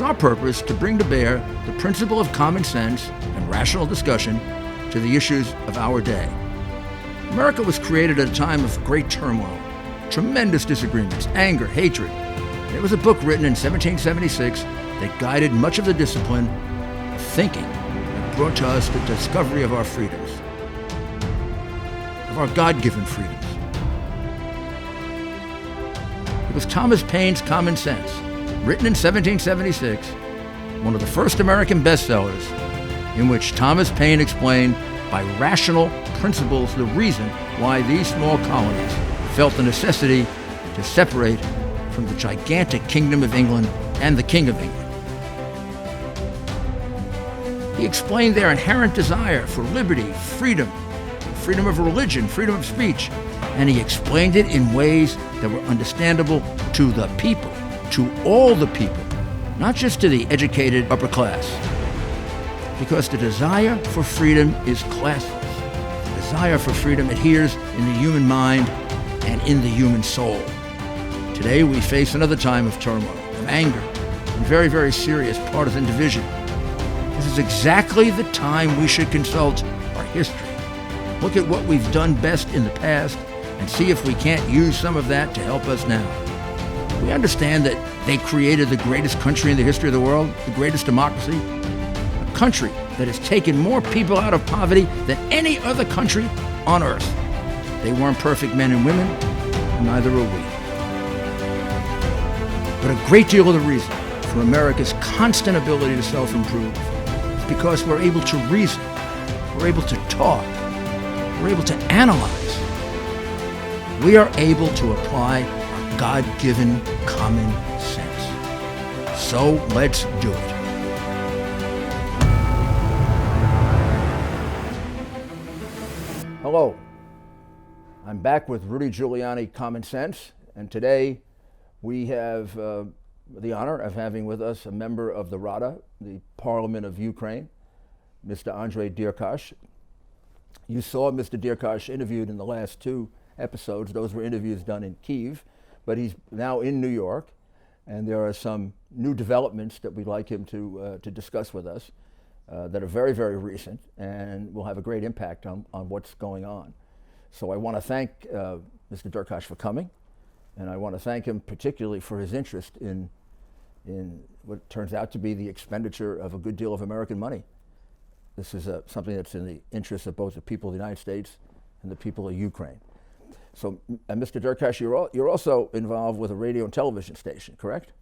It's our purpose to bring to bear the principle of common sense and rational discussion to the issues of our day. America was created at a time of great turmoil, tremendous disagreements, anger, hatred. There was a book written in 1776 that guided much of the discipline of thinking that brought to us the discovery of our freedoms, of our God-given freedoms. It was Thomas Paine's Common Sense, written in 1776, one of the first American bestsellers, in which Thomas Paine explained by rational principles the reason why these small colonies felt the necessity to separate from the gigantic Kingdom of England and the King of England. He explained their inherent desire for liberty, freedom of religion, freedom of speech, and he explained it in ways that were understandable to the people, to all the people, not just to the educated upper class. Because the desire for freedom is classless. The desire for freedom adheres in the human mind and in the human soul. Today we face another time of turmoil, of anger, and very, very serious partisan division. This is exactly the time we should consult our history. Look at what we've done best in the past and see if we can't use some of that to help us now. We understand that they created the greatest country in the history of the world, the greatest democracy, a country that has taken more people out of poverty than any other country on earth. They weren't perfect men and women, and neither are we. But a great deal of the reason for America's constant ability to self-improve is because we're able to reason, we're able to talk, we're able to analyze. We are able to apply our God-given common sense. So let's do it. Hello, I'm back with Rudy Giuliani Common Sense, and today we have the honor of having with us a member of the Rada, the Parliament of Ukraine, Mr. Andrei Derkach. You saw Mr. Derkach interviewed in the last two episodes. Those were interviews done in Kyiv, but he's now in New York, and there are some new developments that we'd like him to discuss with us that are very, very recent and will have a great impact on what's going on. So I want to thank Mr. Derkach for coming, and I want to thank him particularly for his interest in what turns out to be the expenditure of a good deal of American money. This is something that's in the interest of both the people of the United States and the people of Ukraine. So, Mr. Derkach, you're also involved with a radio and television station, correct?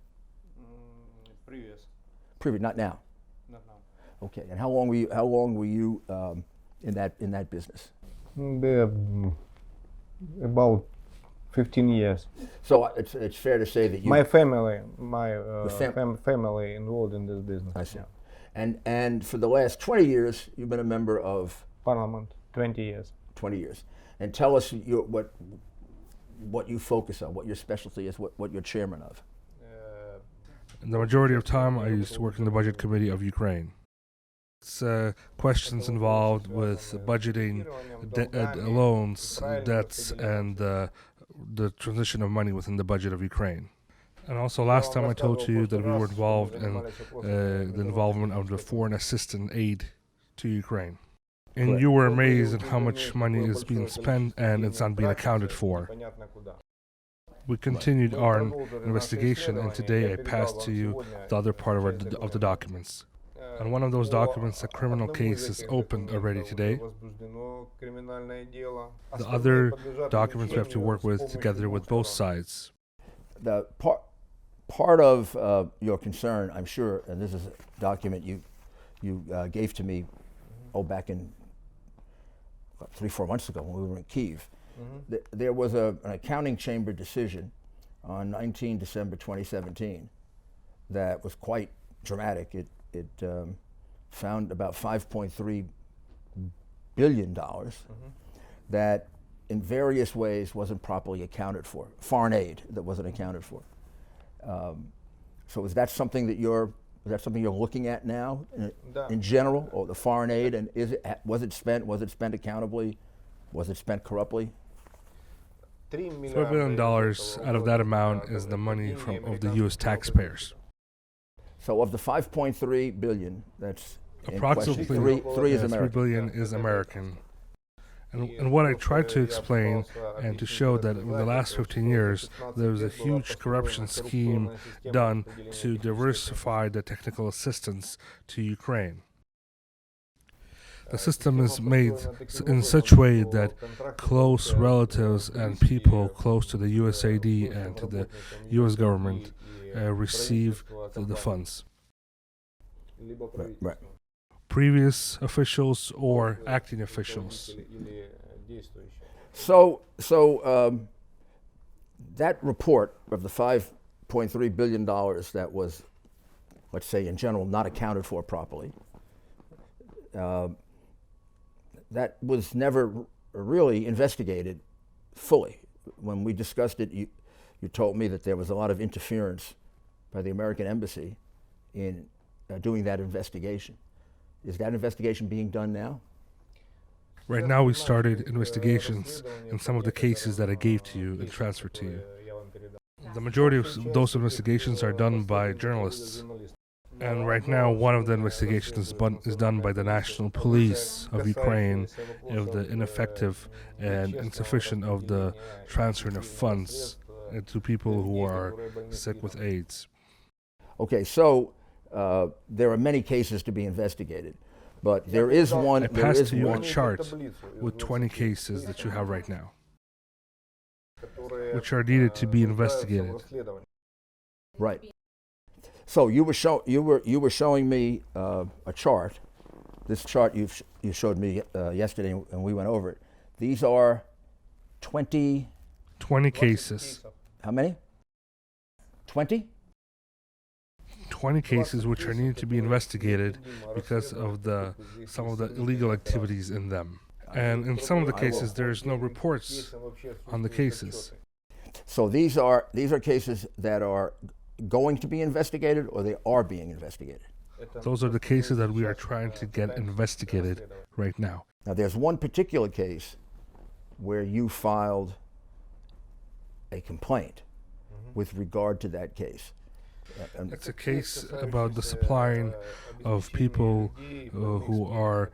Previous, not now. Not now. Okay, and how long were you in that business? About 15 years. So it's fair to say that you. My family involved in this business. I see. Yeah. And for the last 20 years, you've been a member of Parliament. 20 years. 20 years. And tell us what you focus on, what your specialty is, what you're chairman of. The majority of time I used to work in the budget committee of Ukraine. It's questions involved with budgeting, loans, debts, and the transition of money within the budget of Ukraine. And also last time I told you that we were involved in the involvement of the foreign assistance aid to Ukraine. And you were amazed at how much money is being spent and it's not being accounted for. We continued our investigation, and today I passed to you the other part of the documents. On one of those documents, a criminal case is opened already today. The other documents we have to work with together with both sides. The part of your concern, I'm sure, and this is a document you gave to me back in 3-4 months ago when we were in Kyiv. Mm-hmm. There was an accounting chamber decision on 19 December 2017 that was quite dramatic. It found about $5.3 billion that in various ways wasn't properly accounted for. Foreign aid that wasn't accounted for. So is that something that you're looking at now in general, or the foreign aid, and was it spent accountably? Was it spent corruptly? $4 billion out of that amount is the money of the U.S. taxpayers. So of the 5.3 billion, that's in question, Approximately three is 3 American. billion is American. And what I tried to explain and to show that in the last 15 years, there was a huge corruption scheme done to diversify the technical assistance to Ukraine. The system is made in such way that close relatives and people close to the USAID and to the US government receive the funds. Right. Previous officials or acting officials. So that report of the $5.3 billion that was, let's say in general, not accounted for properly, that was never really investigated fully. When we discussed it, you told me that there was a lot of interference by the American embassy in doing that investigation. Is that investigation being done now? Right now we started investigations in some of the cases that I gave to you and transferred to you. The majority of those investigations are done by journalists. And right now one of the investigations is done by the National Police of Ukraine of the ineffective and insufficient of the transfer of funds to people who are sick with AIDS. Okay, so there are many cases to be investigated, but there is one. I There passed is to you a one. chart with 20 cases that you have right now, which are needed to be investigated. Right. So you were showing me a chart. This chart you showed me yesterday, and we went over it. These are 20. 20 cases. How many? 20. 20 cases which are needed to be investigated because of some of the illegal activities in them. And in some of the cases, there's no reports on the cases. So these are cases that are going to be investigated, or they are being investigated. Those are the cases that we are trying to get investigated right now. Now, there's one particular case where you filed a complaint with regard to that case. It's a case about the supplying of people who are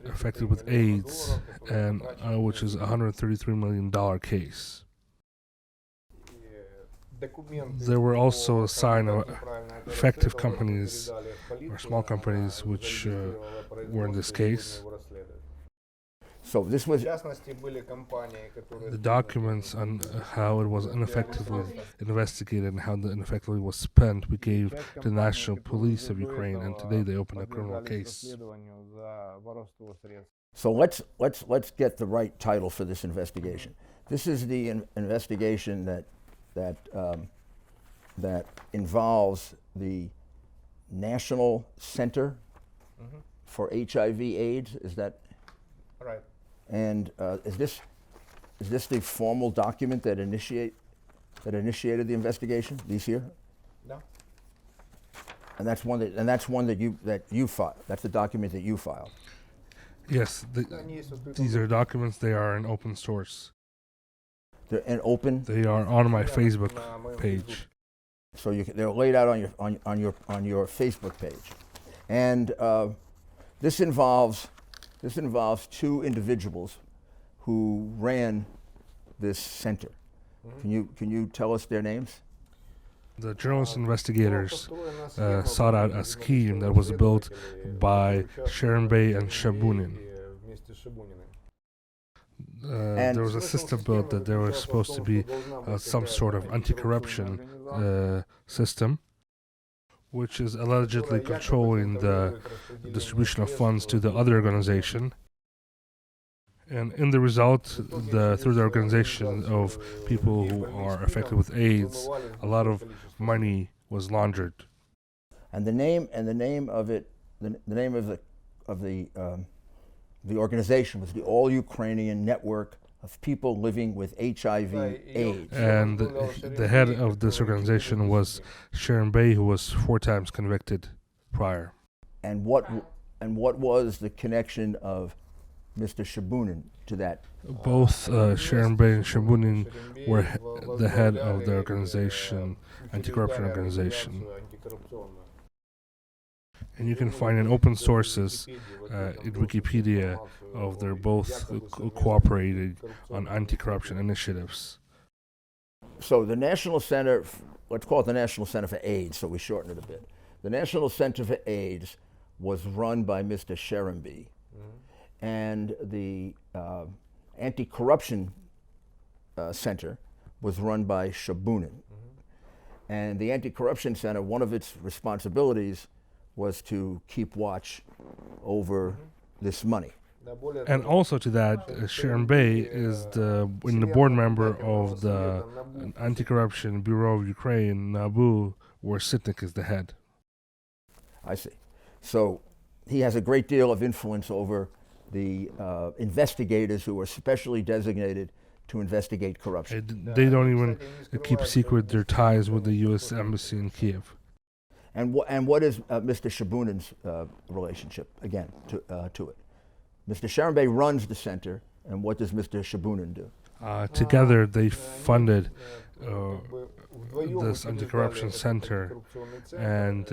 affected with AIDS, and which is a $133 million case. There were also a sign of effective companies or small companies which were in this case. So this was The documents on how it was ineffectively investigated and how the ineffectively was spent, we gave to the National Police of Ukraine, and today they opened a criminal case. So let's get the right title for this investigation. This is the investigation that involves the National Center for HIV/AIDS. Is that Right. And is this the formal document that initiated the investigation? These here? No. And that's one that you filed. That's the document that you filed. Yes, these are documents. They are in open source. They're open. They are on my Facebook page. So they're laid out on your Facebook page, and this involves two individuals who ran this center. Can you tell us their names? The journalist investigators sought out a scheme that was built by Sharon Bey and Shabunin. There was a system built that there was supposed to be some sort of anti-corruption system, which is allegedly controlling the distribution of funds to the other organization. And in the result, through the organization of people who are affected with AIDS, a lot of money was laundered. And the name of it, the name of the organization was the All Ukrainian Network of People Living with HIV/AIDS. And the head of this organization was Sharon Bey, who was 4 times convicted prior. And what was the connection of Mr. Shabunin to that? Both Sharon Bey and Shabunin were the head of the organization, anti-corruption organization. And you can find in open sources in Wikipedia of they're both cooperating on anti-corruption initiatives. So the National Center, let's call it the National Center for AIDS, so we shorten it a bit. The National Center for AIDS was run by Mr. Sherenby, and the Anti-Corruption Center was run by Shabunin. And the Anti-Corruption Center, one of its responsibilities was to keep watch over this money. And also to that, Sharon Bey is the board member of the Anti-Corruption Bureau of Ukraine, NABU, where Sitnik is the head. I see. So he has a great deal of influence over the investigators who are specially designated to investigate corruption. They don't even keep secret their ties with the U.S. Embassy in Kiev. And what is Mr. Shabunin's relationship, again, to it? Mr. Sherenby runs the center, and what does Mr. Shabunin do? Together, they funded this anti-corruption center, and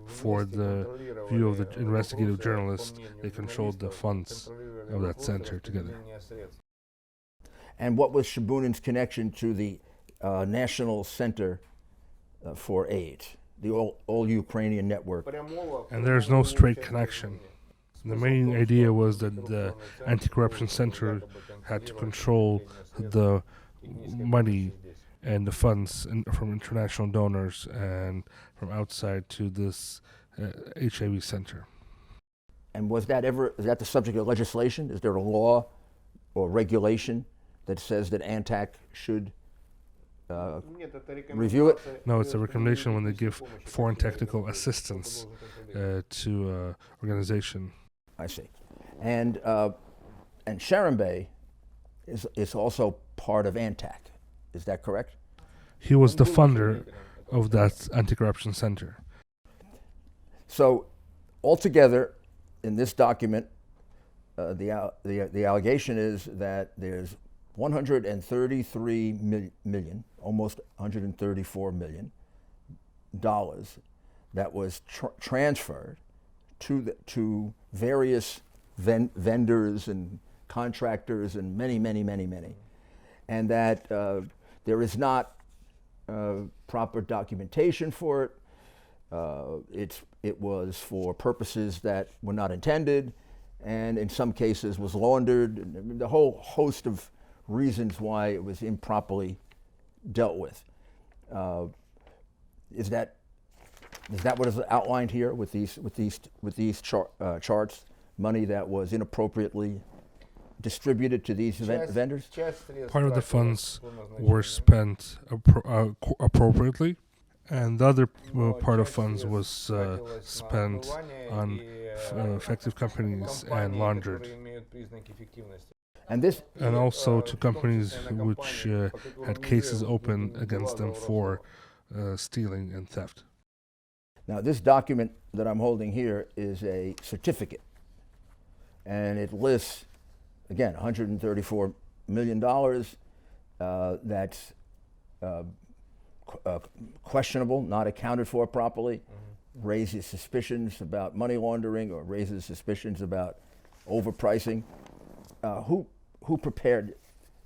for the view of the investigative journalists, they controlled the funds of that center together. And what was Shabunin's connection to the National Center for AIDS, the all Ukrainian network? And there's no straight connection. The main idea was that the Anti-Corruption Center had to control the money and the funds from international donors and from outside to this HIV center. And is that the subject of legislation? Is there a law or regulation that says that ANTAC should review it? No, it's a recommendation when they give foreign technical assistance to an organization. I see. And Sherenby is also part of ANTAC. Is that correct? He was the funder of that anti-corruption center. So, altogether, in this document, the allegation is that there's 133 million, almost 134 million dollars that was transferred to various vendors and contractors and many, and that there is not proper documentation for it. It was for purposes that were not intended, and in some cases was laundered. And the whole host of reasons why it was improperly dealt with. Is that what is outlined here with these charts? Money that was inappropriately distributed to these vendors? Part of the funds were spent appropriately, and the other part of funds was spent on effective companies and laundered. And also to companies which had cases open against them for stealing and theft. Now, this document that I'm holding here is a certificate, and it lists, again, $134 million. That's questionable, not accounted for properly, raises suspicions about money laundering or raises suspicions about overpricing. Who prepared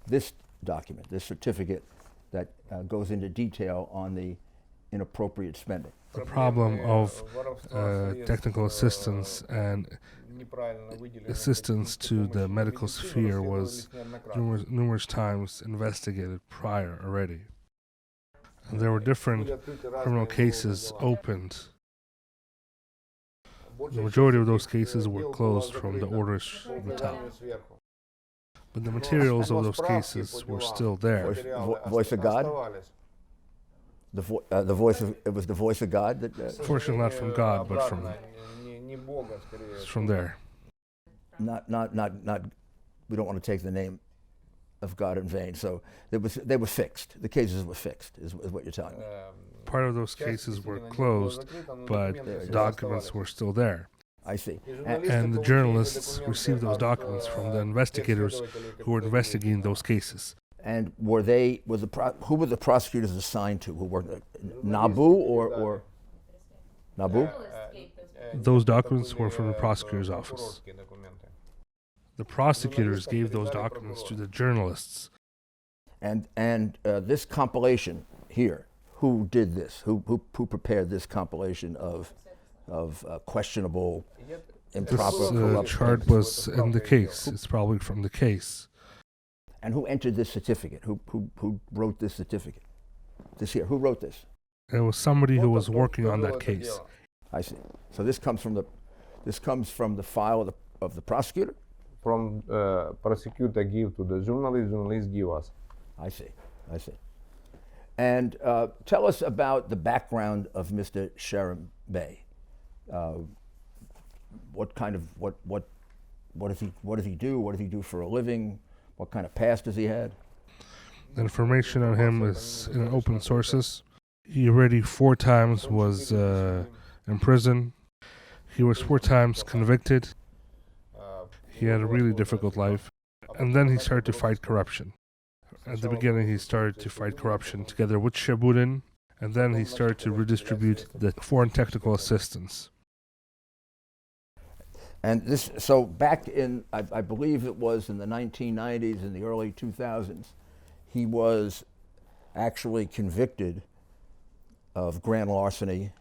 this document, this certificate that goes into detail on the inappropriate spending? The problem of technical assistance and assistance to the medical sphere was numerous times investigated prior already. And there were different criminal cases opened. The majority of those cases were closed from the orders from the top. But the materials of those cases were still there. Voice of God? The voice of it was the voice of God that. Fortunately, not from God, but from there. Not. We don't want to take the name of God in vain. So they were fixed. The cases were fixed, is what you're telling me. Part of those cases were closed, but documents were still there. I see. And the journalists received those documents from the investigators who were investigating those cases. And who were the prosecutors assigned to? Who were NABU or NABU? Those documents were from the prosecutor's office. The prosecutors gave those documents to the journalists. And this compilation here, who did this? Who prepared this compilation of questionable, improper This corruption? chart was in the case. It's probably from the case. And who entered this certificate? Who wrote this certificate? This here. Who wrote this? It was somebody who was working on that case. I see. So this comes from the file of the prosecutor? From prosecutor give to the journalist give us. I see. And tell us about the background of Mr. Sharon Bey. What does he do? What does he do for a living? What kind of past has he had? The information on him is in open sources. He already 4 times was in prison. He was 4 times convicted. He had a really difficult life. And then he started to fight corruption. At the beginning, he started to fight corruption together with Shaburin, and then he started to redistribute the foreign technical assistance. And this, so back in, I believe it was in the 1990s, in the early 2000s, he was actually convicted of grand larceny,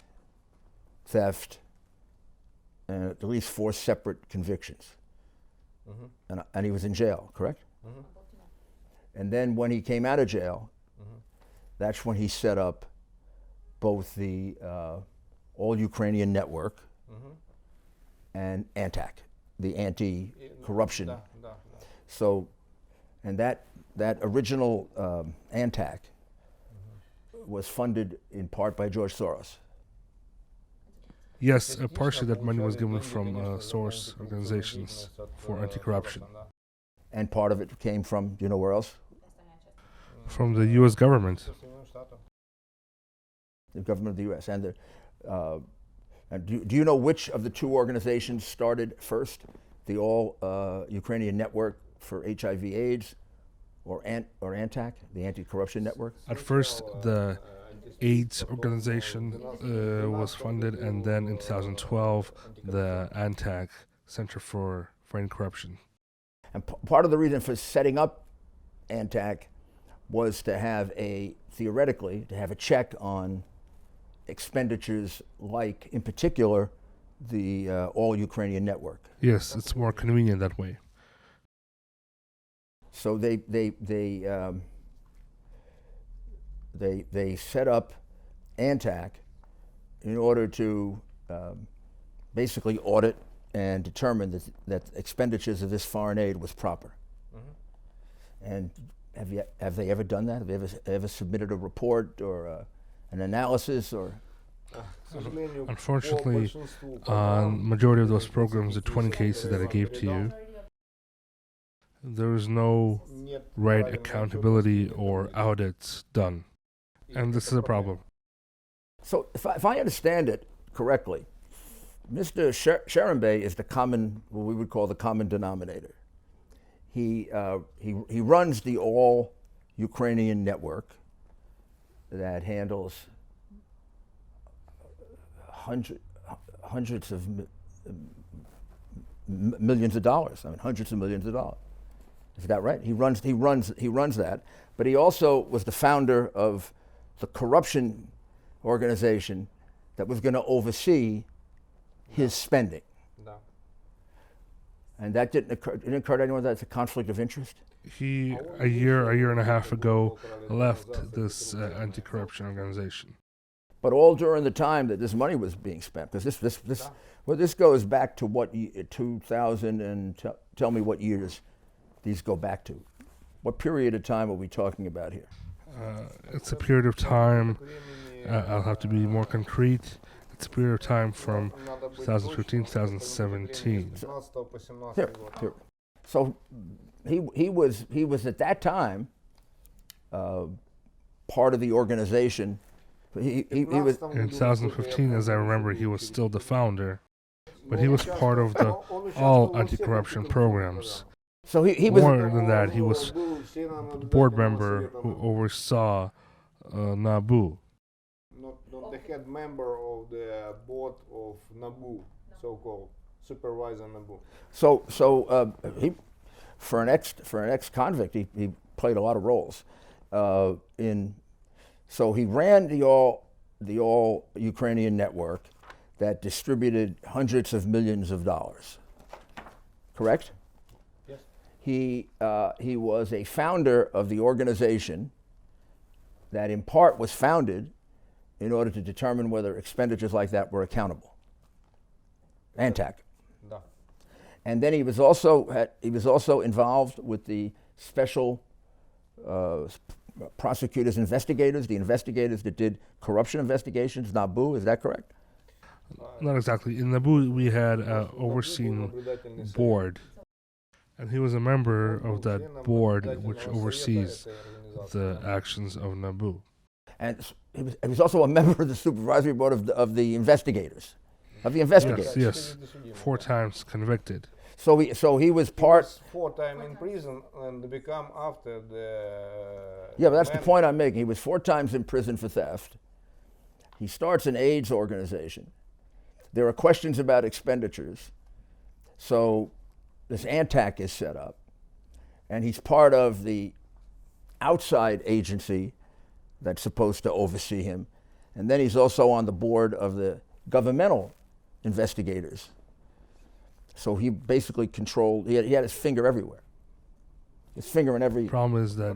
theft, and at least 4 separate convictions. And he was in jail, correct? And then when he came out of jail, that's when he set up both the All-Ukrainian Network and ANTAC, the anti-corruption. So, and that original ANTAC was funded in part by George Soros. Yes, partially that money was given from source organizations for anti-corruption. And part of it came from, do you know where else? From the U.S. government. The government of the U.S. And do you know which of the 2 organizations started first? The All-Ukrainian Network for HIV/AIDS, or ANTAC, the Anti-Corruption Network? At first, the AIDS organization was funded, and then in 2012, the ANTAC, Center for Fighting Corruption. And part of the reason for setting up ANTAC was to have theoretically, to have a check on expenditures like, in particular, the All-Ukrainian Network. Yes, it's more convenient that way. So they set up ANTAC in order to basically audit and determine that expenditures of this foreign aid was proper. And have they ever done that? Have they ever submitted a report or an analysis or? Unfortunately, on majority of those programs, the 20 cases that I gave to you, there is no right accountability or audits done. And this is a problem. So if I understand it correctly, Mr. Sharon Bey is what we would call the common denominator. He runs the All-Ukrainian Network that handles hundreds of millions of dollars. I mean, hundreds of millions of dollars. Is that right? He runs that, but he also was the founder of the corruption organization that was going to oversee his spending. And that didn't occur to anyone that's a conflict of interest? He, a year and a half ago, left this anti-corruption organization. But all during the time that this money was being spent, because this goes back to what, 2000, and tell me what years these go back to. What period of time are we talking about here? It's a period of time, I'll have to be more concrete, it's a period of time from 2015, 2017. Here. So he was at that time part of the organization. He was in 2015, as I remember, he was still the founder, but he was part of the all anti-corruption programs. So he was more than that. He was the board member who oversaw NABU. Not the head member of the board of NABU. so-called supervisor Naboo. So he, for an ex-convict, he played a lot of roles. So he ran the all Ukrainian network that distributed hundreds of millions of dollars. Correct? Yes. He was a founder of the organization that in part was founded in order to determine whether expenditures like that were accountable. ANTAC. Da. And then he was also involved with the special prosecutors, investigators, the investigators that did corruption investigations, NABU, is that correct? Not exactly. In Naboo, we had an overseeing board, and he was a member of that board which oversees the actions of Naboo. And he was also a member of the supervisory board of the investigators, Yes. 4 times convicted. So he was part. He was 4 times in prison and become after the. Yeah, but that's the point I'm making. He was 4 times in prison for theft. He starts an AIDS organization. There are questions about expenditures. So this ANTAC is set up, and he's part of the outside agency that's supposed to oversee him. And then he's also on the board of the governmental investigators. So he basically controlled, he had his finger everywhere. His finger in every. Problem is that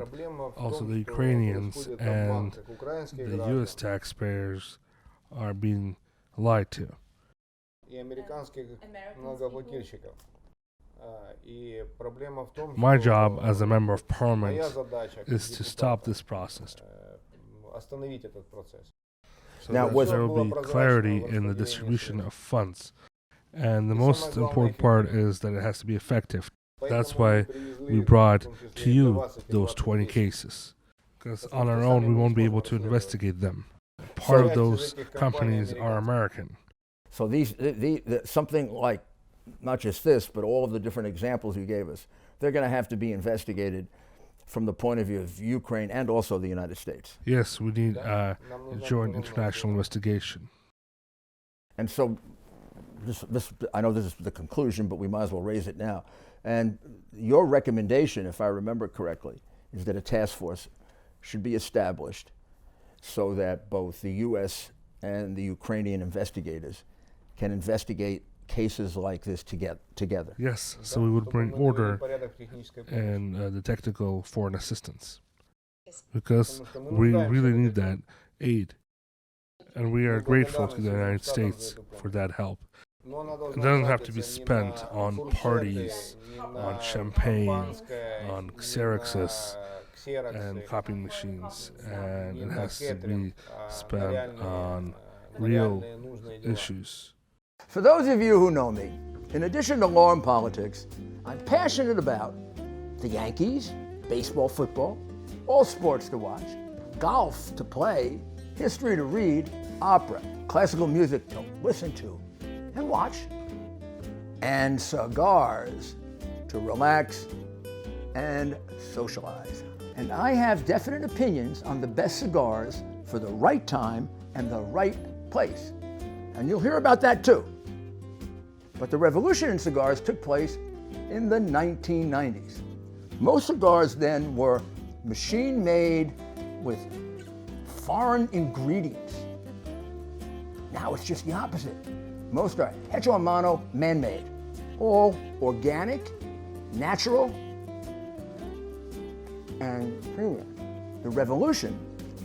also the Ukrainians and the U.S. taxpayers are being lied to. My job as a member of parliament is to stop this process. So Now, that there will be clarity in the distribution of funds. And the most important part is that it has to be effective. That's why we brought to you those 20 cases. Because on our own, we won't be able to investigate them. Part of those companies are American. So something like, not just this, but all of the different examples you gave us, they're going to have to be investigated from the point of view of Ukraine and also the United States. Yes, we need a joint international investigation. And so, I know this is the conclusion, but we might as well raise it now. And your recommendation, if I remember correctly, is that a task force should be established so that both the U.S. and the Ukrainian investigators can investigate cases like this together. Yes, so we would bring order and the technical foreign assistance. Because we really need that aid. And we are grateful to the United States for that help. It doesn't have to be spent on parties, on champagne, on Xeroxes and copying machines, and it has to be spent on real issues. For those of you who know me, in addition to law and politics, I'm passionate about the Yankees, baseball, football, all sports to watch, golf to play, history to read, opera, classical music to listen to and watch, and cigars to relax and socialize. And I have definite opinions on the best cigars for the right time and the right place. And you'll hear about that too. But the revolution in cigars took place in the 1990s. Most cigars then were machine-made with foreign ingredients. Now it's just the opposite. Most are hecho a mano, man-made. All organic, natural, and premium. The revolution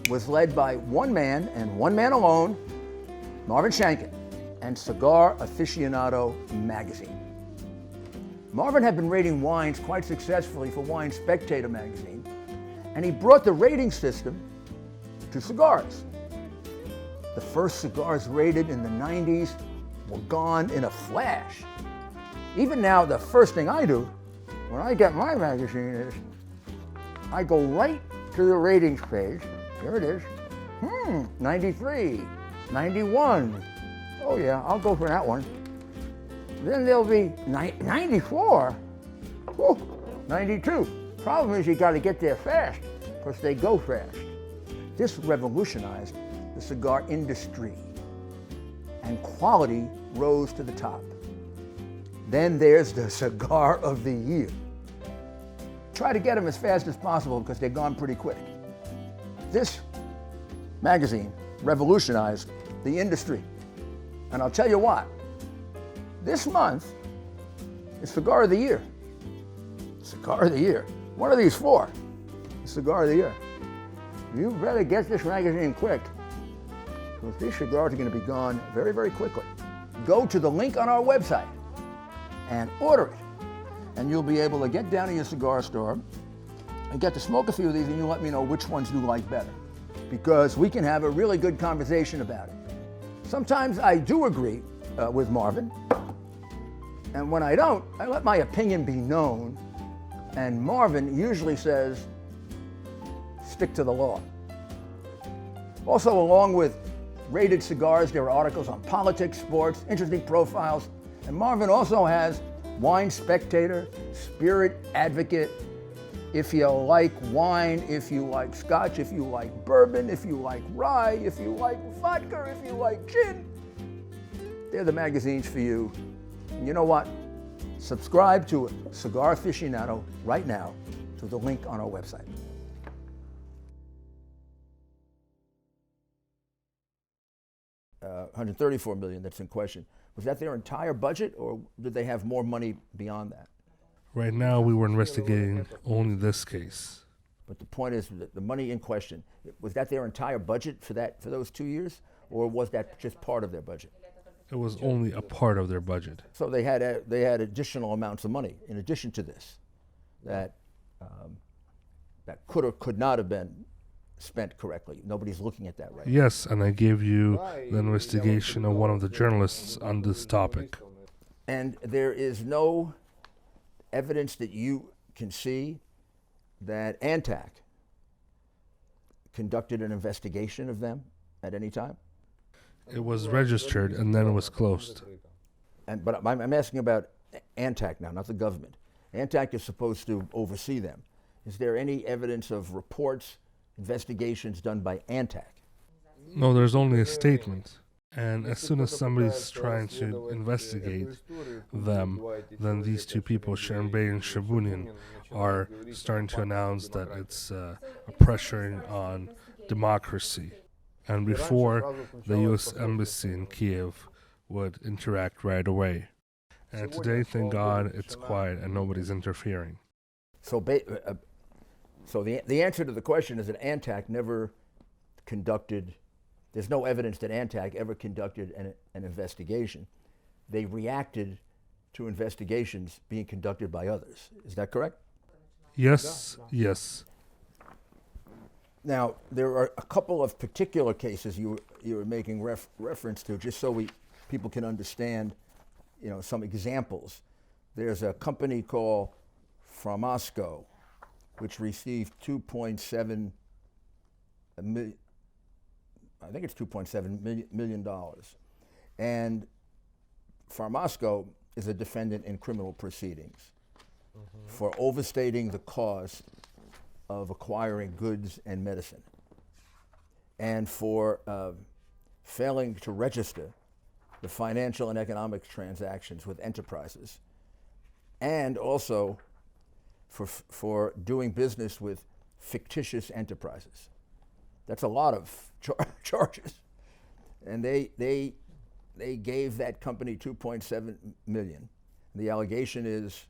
was led by one man and one man alone, Marvin Shanken, and Cigar Aficionado magazine. Marvin had been rating wines quite successfully for Wine Spectator magazine, and he brought the rating system to cigars. The first cigars rated in the 90s were gone in a flash. Even now, the first thing I do when I get my magazine is I go right to the ratings page. Here it is. 93, 91. Oh yeah, I'll go for that one. Then there'll be 94. Whew, 92. Problem is you got to get there fast, because they go fast. This revolutionized the cigar industry. and quality rose to the top. Then there's the cigar of the year. Try to get them as fast as possible because they're gone pretty quick. This magazine revolutionized the industry. And I'll tell you what, this month is Cigar of the Year. Cigar of the Year. What are these for? Cigar of the Year. You better get this magazine quick, because these cigars are going to be gone very, very quickly. Go to the link on our website and order it, and you'll be able to get down to your cigar store and get to smoke a few of these, and you let me know which ones you like better, because we can have a really good conversation about it. Sometimes I do agree with Marvin, and when I don't, I let my opinion be known, and Marvin usually says, stick to the law. Also, along with Rated Cigars, there are articles on politics, sports, interesting profiles, and Marvin also has Wine Spectator, Spirit Advocate. If you like wine, if you like scotch, if you like bourbon, if you like rye, if you like vodka, if you like gin, they're the magazines for you. And you know what? Subscribe to Cigar Aficionado right now through the link on our website. $134 million that's in question. Was that their entire budget, or did they have more money beyond that? Right now, we were investigating only this case. But the point is that the money in question, was that their entire budget for those 2 years, or was that just part of their budget? It was only a part of their budget. So they had additional amounts of money in addition to this that could or could not have been spent correctly. Nobody's looking at that right now. Yes, and I gave you the investigation of one of the journalists on this topic. And there is no evidence that you can see that ANTAC conducted an investigation of them at any time? It was registered and then it was closed. But I'm asking about ANTAC now, not the government. ANTAC is supposed to oversee them. Is there any evidence of reports, investigations done by ANTAC? No, there's only a statement. And as soon as somebody's trying to investigate them, then these two people, Sharon Bey and Shabunian, are starting to announce that it's a pressuring on democracy. And before, the U.S. Embassy in Kiev would interact right away. And today, thank God, it's quiet and nobody's interfering. So the answer to the question is that ANTAC never conducted, there's no evidence that ANTAC ever conducted an investigation. They reacted to investigations being conducted by others. Is that correct? Yes, yes. Now, there are a couple of particular cases you were making reference to, just so people can understand, some examples. There's a company called Pharmasco, which received $2.7 million. I think it's $2.7 million. And Pharmasco is a defendant in criminal proceedings for overstating the cost of acquiring goods and medicine, and for failing to register the financial and economic transactions with enterprises, and also for doing business with fictitious enterprises. That's a lot of charges. And they gave that company $2.7 million. The allegation is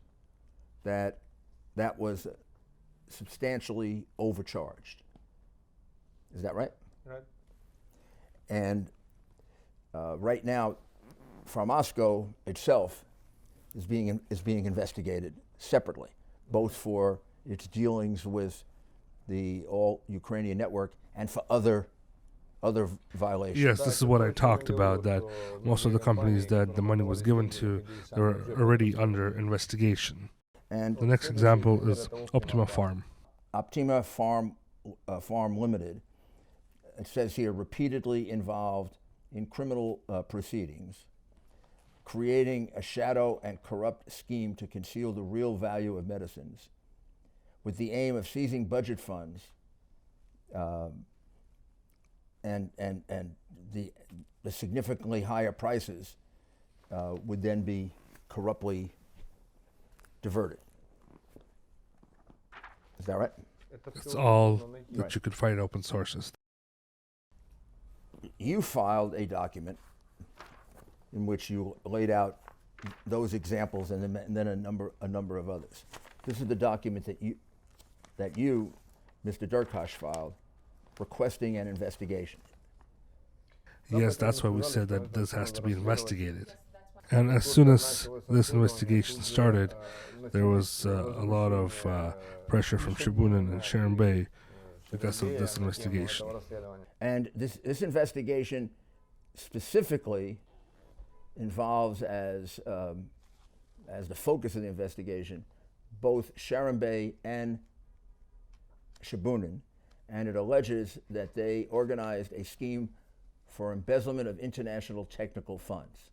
that was substantially overcharged. Is that right? Right. And right now, Pharmasco itself is being investigated separately, both for its dealings with the All-Ukrainian Network and for other violations. Yes, this is what I talked about, that most of the companies that the money was given to, they were already under investigation. And the next example is Optima Farm. Optima Farm Limited, it says here, repeatedly involved in criminal proceedings, creating a shadow and corrupt scheme to conceal the real value of medicines, with the aim of seizing budget funds and the significantly higher prices would then be corruptly diverted. Is that right? It's all that Right. you could find in open sources. You filed a document in which you laid out those examples and then a number of others. This is the document that you, Mr. Derkach, filed requesting an investigation. Yes, that's why we said that this has to be investigated. And as soon as this investigation started, there was a lot of pressure from Shibunin and Sharon Bay because of this investigation. And this investigation specifically involves as the focus of the investigation both Sharon Bay and Shibunin, and it alleges that they organized a scheme for embezzlement of international technical funds.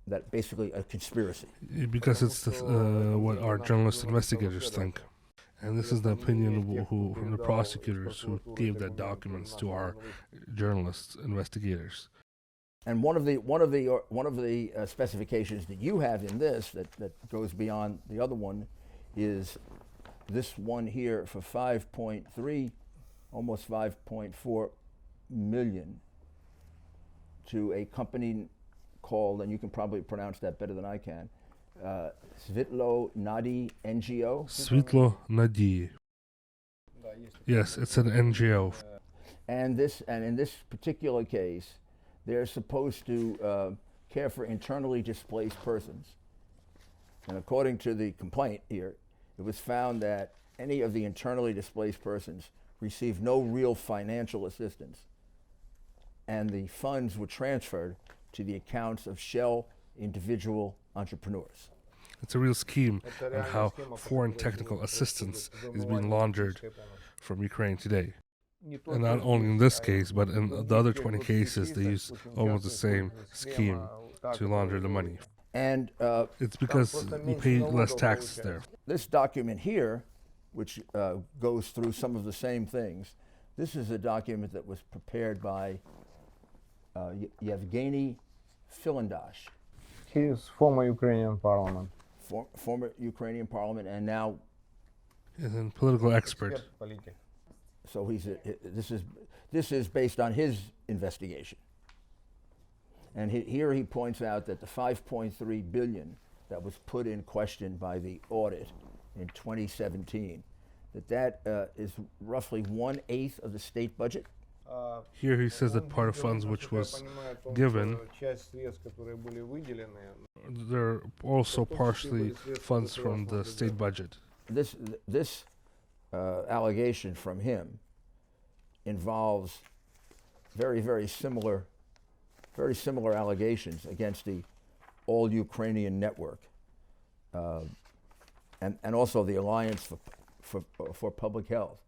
That basically a conspiracy. Because it's what our journalist investigators think. And this is the opinion from the prosecutors who gave that documents to our journalists, investigators. And one of the specifications that you have in this that goes beyond the other one is this one here for 5.3, almost 5.4 million to a company called, and you can probably pronounce that better than I can, Svitlo Nadi NGO. Svitlo Nadi. Yes, it's an NGO. And in this particular case, they're supposed to care for internally displaced persons. And according to the complaint here, it was found that any of the internally displaced persons received no real financial assistance, and the funds were transferred to the accounts of shell individual entrepreneurs. It's a real scheme on how foreign technical assistance is being laundered from Ukraine today. And not only in this case, but in the other 20 cases, they use almost the same scheme to launder the money. And It's because you pay less taxes there. this document here, which goes through some of the same things, this is a document that was prepared by Yevgeny Filandash, He is former Ukrainian parliament. former Ukrainian parliament, and now, He's a political expert. so this is based on his investigation. And here he points out that the 5.3 billion that was put in question by the audit in 2017, that is roughly 1/8 of the state budget. Here he says that part of funds which was given, they're also partially funds from the state budget. This allegation from him involves very similar allegations against the All Ukrainian Network, and also the Alliance for Public Health.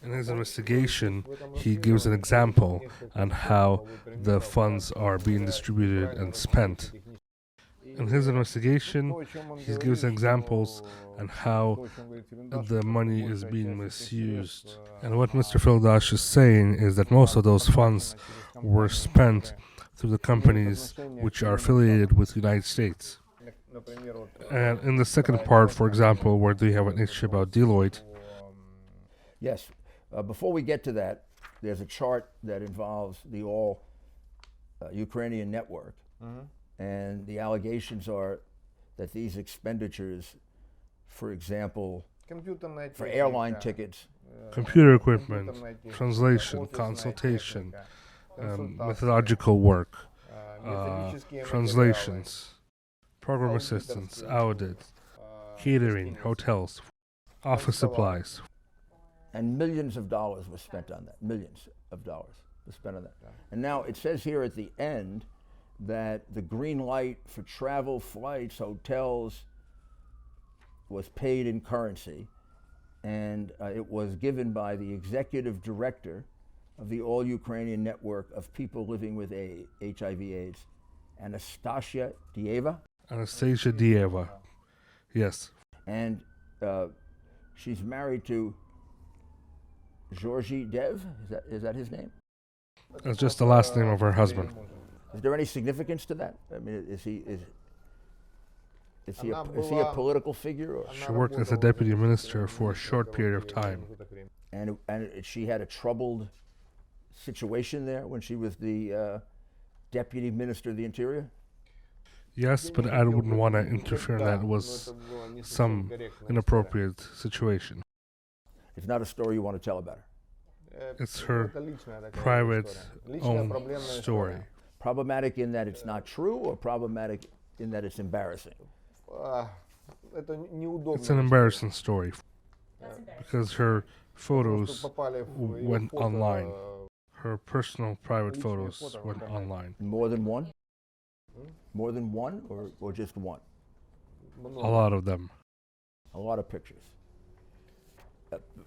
In his investigation, he gives an example on how the funds are being distributed and spent. In his investigation, he gives examples on how the money is being misused. And what Mr. Filandash is saying is that most of those funds were spent through the companies which are affiliated with the United States. And in the second part, for example, where they have an issue about Deloitte, Yes. Before we get to that, there's a chart that involves the All Ukrainian Network, and the allegations are that these expenditures, for example, for airline tickets, computer equipment, translation, consultation, methodological work, translations, program assistance, audit, catering, hotels, office supplies. and millions of dollars were spent on that. Millions of dollars were spent on that. And now it says here at the end that the green light for travel, flights, hotels was paid in currency, and it was given by the executive director of the All Ukrainian Network of People Living with HIV/AIDS, Anastasia Dieva. Anastasia Dieva. Yes. And she's married to Georgy Dev. Is that his name? It's just the last name of her husband. Is there any significance to that? I mean, is he a political figure, or? She worked as a deputy minister for a short period of time. And she had a troubled situation there when she was the deputy minister of the interior? Yes, but I wouldn't want to interfere in that. It was some inappropriate situation. It's not a story you want to tell about her. It's her private own story. Problematic in that it's not true, or problematic in that it's embarrassing? It's an embarrassing story because her photos went online. Her personal private photos went online. More than one? More than one, or just one? A lot of them. A lot of pictures.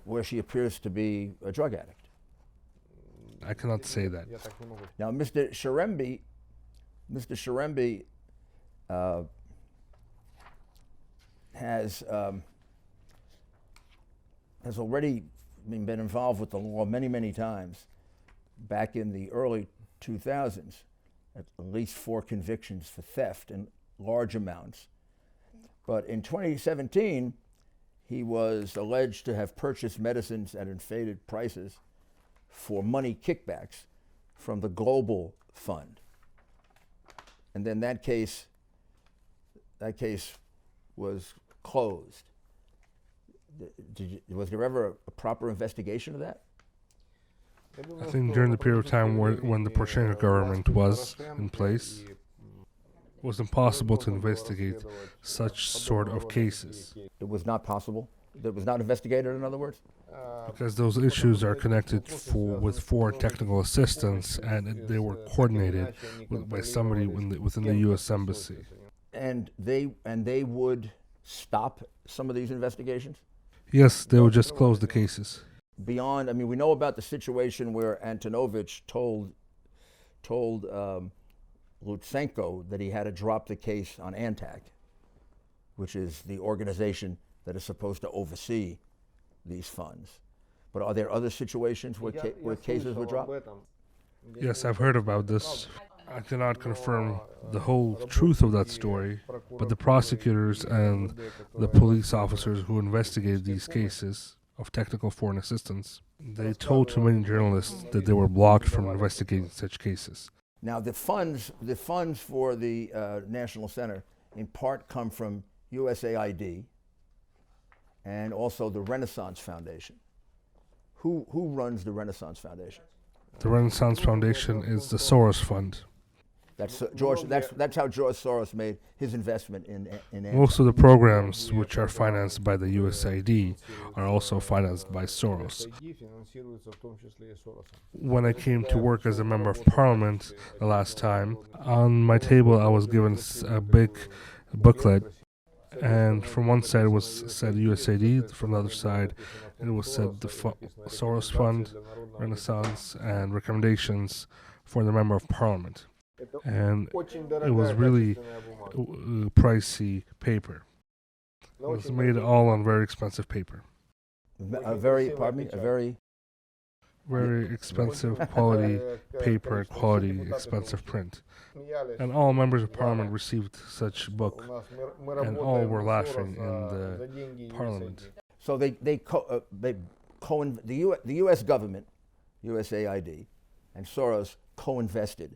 Where she appears to be a drug addict. I cannot say that. Now, Mr. Shirembi has already been involved with the law many, many times. Back in the early 2000s, at least 4 convictions for theft in large amounts. But in 2017, he was alleged to have purchased medicines at inflated prices for money kickbacks from the Global Fund. And then that case was closed. Was there ever a proper investigation of that? I think during the period of time when the Poroshenko government was in place, it was impossible to investigate such sort of cases. It was not possible? It was not investigated, in other words? Because those issues are connected with 4 technical assistants, and they were coordinated by somebody within the U.S. Embassy. And they would stop some of these investigations? Yes, they would just close the cases. Beyond, I mean, we know about the situation where Antonovich told Lutsenko that he had to drop the case on ANTAC, which is the organization that is supposed to oversee these funds. But are there other situations where cases were dropped? Yes, I've heard about this. I cannot confirm the whole truth of that story, but the prosecutors and the police officers who investigated these cases of technical foreign assistance, they told to many journalists that they were blocked from investigating such cases. Now, the funds for the National Center in part come from USAID and also the Renaissance Foundation. Who runs the Renaissance Foundation? The Renaissance Foundation is the Soros Fund. That's George. That's how George Soros made his investment in. Most of the programs which are financed by the USAID are also financed by Soros. When I came to work as a member of parliament the last time, on my table I was given a big booklet, and from one side it was said USAID, from the other side it was said the Soros Fund, Renaissance, and recommendations for the member of parliament. And it was really pricey paper. It was made all on very expensive paper. Very expensive quality paper, quality expensive print. And all members of parliament received such book, and all were laughing in the parliament. So the U.S. government, USAID, and Soros co-invested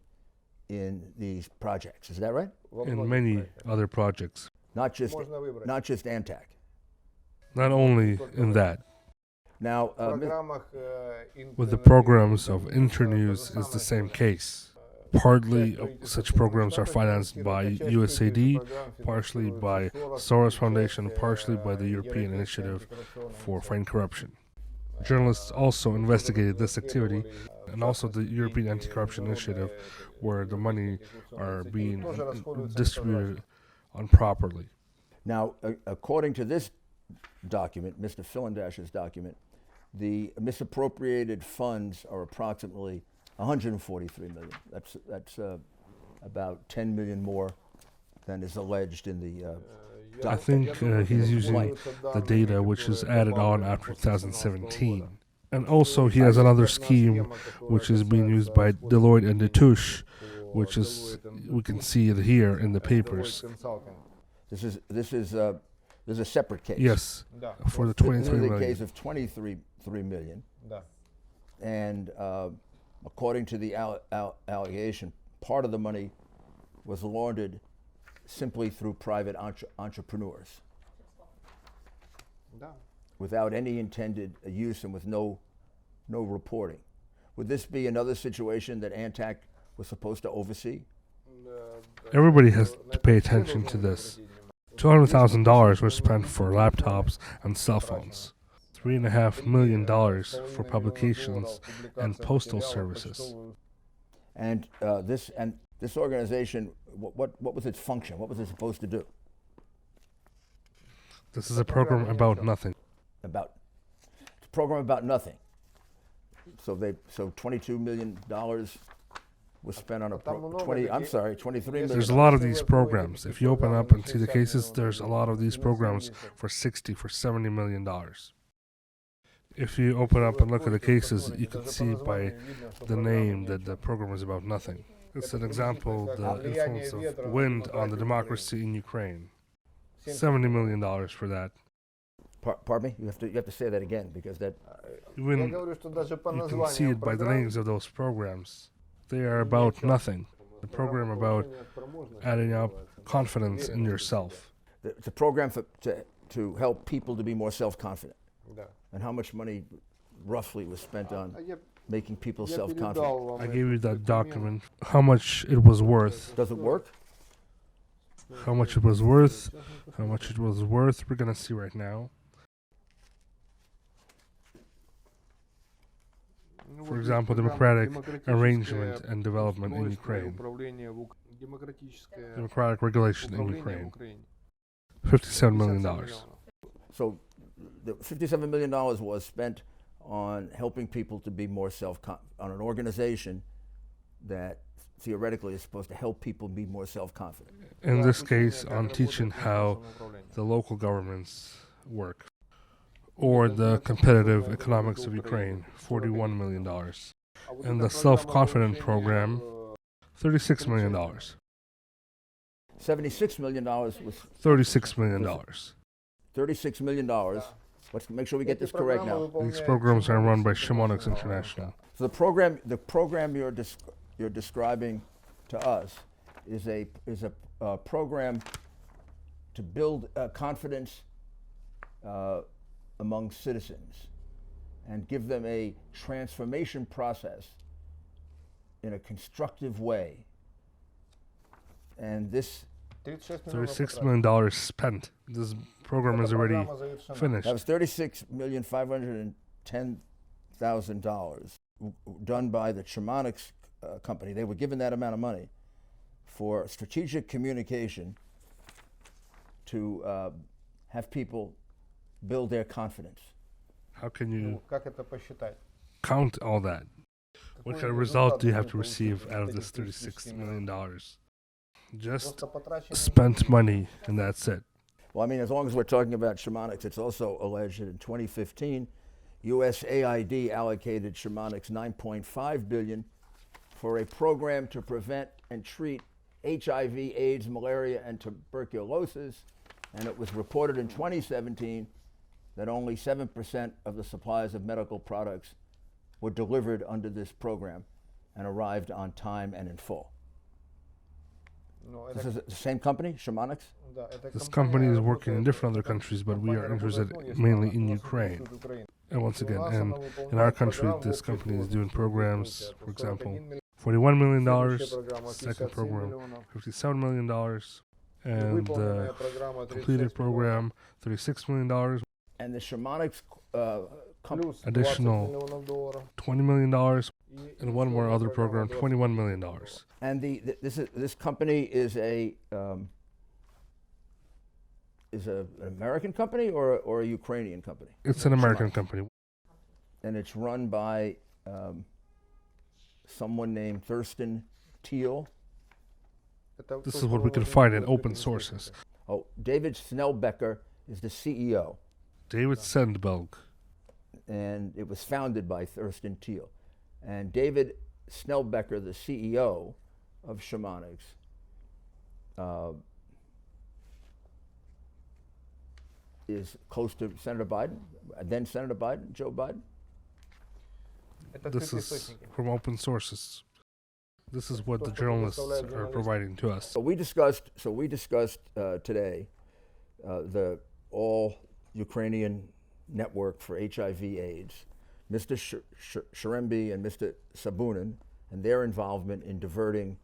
in these projects. Is that right? In many other projects. Not just ANTAC. Not only in that. Now, with the programs of Internews is the same case. Partly such programs are financed by USAID, partially by Soros Foundation, partially by the European Initiative for Fighting Corruption. Journalists also investigated this activity, and also the European Anti-Corruption Initiative, where the money are being distributed improperly. Now, according to this document, Mr. Fillandash's document, the misappropriated funds are approximately 143 million. That's about 10 million more than is alleged in the I think he's using the data which is added on after 2017. And also, he has another scheme which is being used by Deloitte and Touche, which is we can see it here in the papers. This is a separate case. Yes, for the This 23 is a million. case of 23 million, and according to the allegation, part of the money was laundered simply through private entrepreneurs, without any intended use and with no reporting. Would this be another situation that Antac was supposed to oversee? Everybody has to pay attention to this. $200,000 was spent for laptops and cell phones. $3.5 million for publications and postal services. And this organization, what was its function? What was it supposed to do? This is a program about nothing. It's a program about nothing. So $22 million was spent on a 23 million. There's a lot of these programs. If you open up and see the cases, there's a lot of these programs for $70 million. If you open up and look at the cases, you can see by the name that the program is about nothing. It's an example of the influence of wind on the democracy in Ukraine. $70 million for that. Pardon me? You have to say that again, because that. Even you can see it by the names of those programs. They are about nothing. The program about adding up confidence in yourself. It's a program to help people to be more self-confident. And how much money roughly was spent on making people self-confident? I gave you that document. How much it was worth. Does it work? How much it was worth. How much it was worth. We're gonna see right now. For example, democratic arrangement and development in Ukraine. Democratic regulation in Ukraine. $57 million. So the $57 million was spent on helping people to be more on an organization that theoretically is supposed to help people be more self-confident. In this case, on teaching how the local governments work. Or the competitive economics of Ukraine, $41 million. And the self-confident program, $36 million. $76 million was $36 million. $36 million. Let's make sure we get this correct now. These programs are run by Shimonics International. So the program you're describing to us is a program to build confidence among citizens and give them a transformation process in a constructive way. And this $36 million spent. This program is already finished. That was $36,510,000 done by the Chemonics company. They were given that amount of money for strategic communication to have people build their confidence. How can you count all that? What kind of result do you have to receive out of this $36 million? Just spent money and that's it. Well, I mean, as long as we're talking about Chemonics, it's also alleged that in 2015, USAID allocated Chemonics $9.5 billion for a program to prevent and treat HIV, AIDS, malaria, and tuberculosis, and it was reported in 2017 that only 7% of the supplies of medical products were delivered under this program and arrived on time and in full. This is the same company, Chemonics? This company is working in different other countries, but we are interested mainly in Ukraine. And once again, in our country, this company is doing programs, for example, $41 million, second program, $57 million, and the completed program, $36 million. And the Chemonics additional $20 million, and one more other program, $21 million. And this company is an American company or a Ukrainian company? It's an American company. And it's run by someone named Thurston Teal. This is what we can find in open sources. Oh, David Snellbecker is the CEO. David Sandberg. and it was founded by Thurston Teal. And David Snellbecker, the CEO of Shamanics, is close to Senator Biden, then Senator Biden, Joe Biden. This is from open sources. This is what the journalists are providing to us. So we discussed today the all Ukrainian network for HIV/AIDS, Mr. Sherembi and Mr. Sabunin, and their involvement in diverting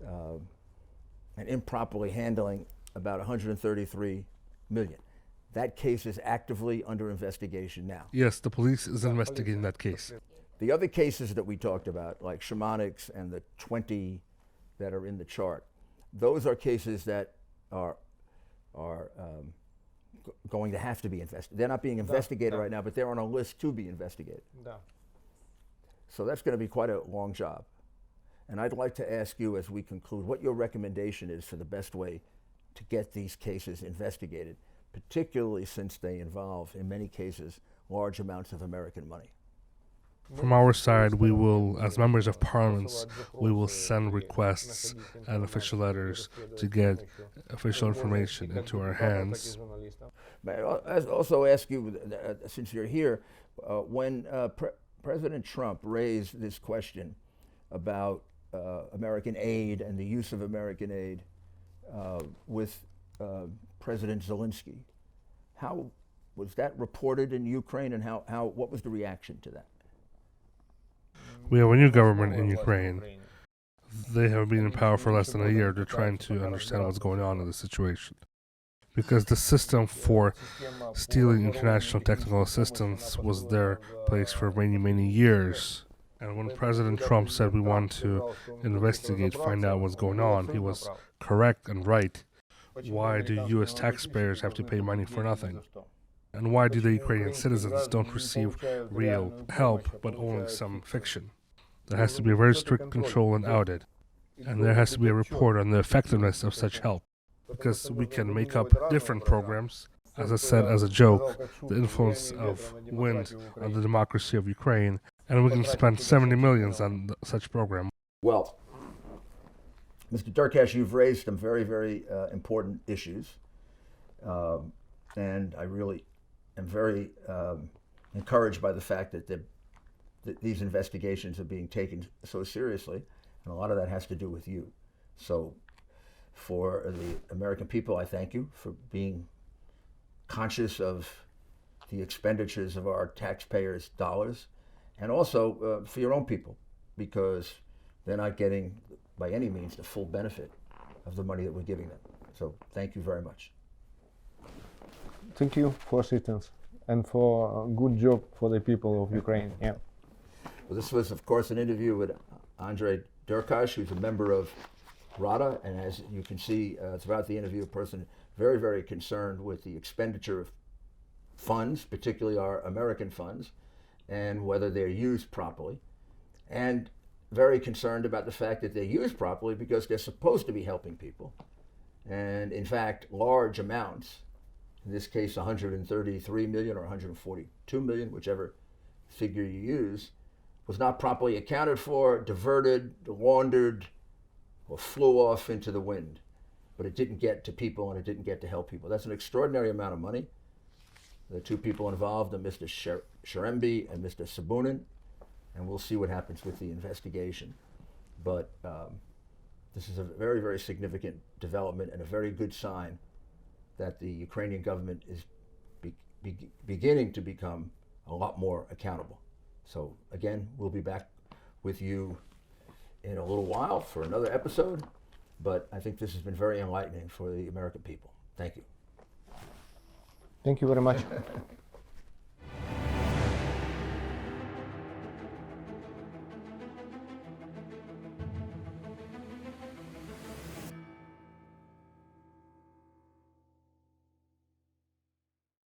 and improperly handling about 133 million. That case is actively under investigation now. Yes, the police is investigating that case. The other cases that we talked about, like Shamanics and the 20 that are in the chart, those are cases that are going to have to be investigated. They're not being investigated right now, but they're on a list to be investigated. So that's going to be quite a long job. And I'd like to ask you, as we conclude, what your recommendation is for the best way to get these cases investigated, particularly since they involve, in many cases, large amounts of American money. From our side, we will, as members of parliaments, we will send requests and official letters to get official information into our hands. May I also ask you, since you're here, when President Trump raised this question about American aid and the use of American aid with President Zelensky, how was that reported in Ukraine, and what was the reaction to that? We have a new government in Ukraine. They have been in power for less than a year. They're trying to understand what's going on in the situation. Because the system for stealing international technical assistance was their place for many, many years. And when President Trump said we want to investigate, find out what's going on, he was correct and right. Why do U.S. taxpayers have to pay money for nothing? And why do the Ukrainian citizens don't receive real help, but only some fiction? There has to be a very strict control and audit. And there has to be a report on the effectiveness of such help. Because we can make up different programs. As I said, as a joke, the influence of wind on the democracy of Ukraine, and we can spend 70 million on such program. Well, Mr. Derkash, you've raised some very, very important issues. And I really am very encouraged by the fact that these investigations are being taken so seriously, and a lot of that has to do with you. So for the American people, I thank you for being conscious of the expenditures of our taxpayers' dollars, and also for your own people, because they're not getting, by any means, the full benefit of the money that we're giving them. So thank you very much. Thank you for assistance and for a good job for the people of Ukraine. Yeah. Well, this was, of course, an interview with Andrei Derkash, who's a member of RADA, and as you can see throughout the interview, a person very, very concerned with the expenditure of funds, particularly our American funds, and whether they're used properly, and very concerned about the fact that they're used properly because they're supposed to be helping people. And in fact, large amounts, in this case 133 million or 142 million, whichever figure you use, was not properly accounted for, diverted, laundered, or flew off into the wind. But it didn't get to people, and it didn't get to help people. That's an extraordinary amount of money. The two people involved are Mr. Sherembi and Mr. Sabunin, and we'll see what happens with the investigation. But this is a very, very significant development and a very good sign that the Ukrainian government is beginning to become a lot more accountable. So again, we'll be back with you in a little while for another episode, but I think this has been very enlightening for the American people. Thank you. Thank you very much.